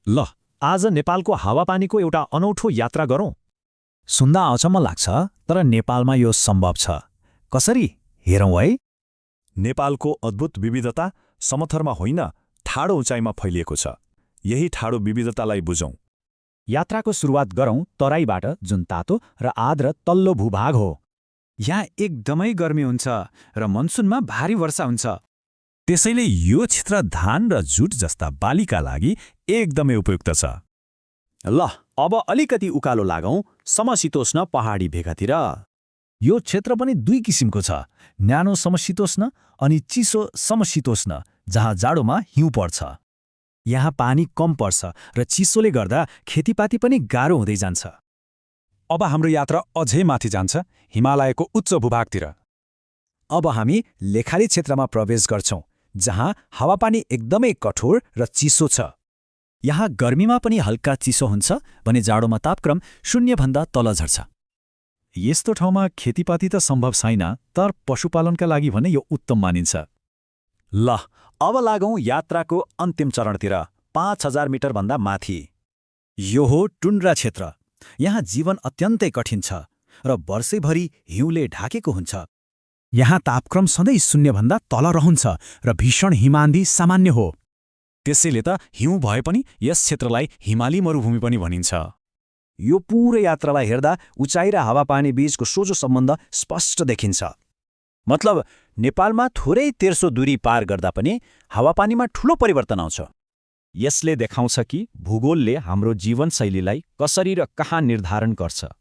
ल, आज नेपालको हावापानीको एउटा अनौठो यात्रा गरौँ। सुन्दा अचम्म लाग्छ, तर नेपालमा यो सम्भव छ। कसरी हेरौँ है? नेपालको अद्भुत विविधता समथरमा होइन, ठाडो उचाइमा फैलिएको छ। यही ठाडो विविधतालाई बुझौँ। यात्राको सुरुवात गरौँ तराईबाट, जुन तातो र आर्द्र तल्लो भूभाग हो। यहाँ एकदमै गर्मी हुन्छ र मनसुनमा भारी वर्षा हुन्छ। त्यसैले यो क्षेत्र धान र जुट जस्ता बालीका लागि एकदमै उपयुक्त छ। ल, अब अलिकति उकालो लागौँ समशीतोष्ण पहाडी भेगतिर। यो क्षेत्र पनि दुई किसिमको छ, न्यानो समशीतोष्ण अनि चिसो समशीतोष्ण, जहाँ जाडोमा हिउँ पर्छ। यहाँ पानी कम पर्छ र चिसोले गर्दा खेतीपाती पनि गाह्रो हुँदै जान्छ। अब हाम्रो यात्रा अझै माथि जान्छ, हिमालयको उच्च भूभागतिर। अब हामी लेखाली क्षेत्रमा प्रवेश गर्छौं, जहाँ हावापानी एकदमै कठोर र चिसो छ। यहाँ गर्मीमा पनि हल्का चिसो हुन्छ भने जाडोमा तापक्रम 0 भन्दा तल झर्छ। यस्तो ठाउँमा खेतीपाती त सम्भव छैन, तर पशुपालनका लागि भने यो उत्तम मानिन्छ। ल, अब लागौँ यात्राको अन्तिम चरणतिर, 5000 मिटरभन्दा माथि। यो हो टुन्ड्रा क्षेत्र। यहाँ जीवन अत्यन्तै कठिन छ र वर्षैभरि हिउँले ढाकेको हुन्छ। यहाँ तापक्रम सधैँ 0 भन्दा तल रहन्छ र भीषण हिमान्धी सामान्य हो। त्यसैले त हिउँ भए पनि यस क्षेत्रलाई हिमाली मरुभूमि पनि भनिन्छ। यो पूरै यात्रालाई हेर्दा उचाइ र हावापानी बीचको सोझो सम्बन्ध स्पष्ट देखिन्छ। मतलब नेपालमा थोरै तेर्सो दूरी पार गर्दा पनि हावापानीमा ठूलो परिवर्तन आउँछ। यसले देखाउँछ कि भूगोलले हाम्रो जीवनशैलीलाई कसरी र कहाँ निर्धारण गर्छ।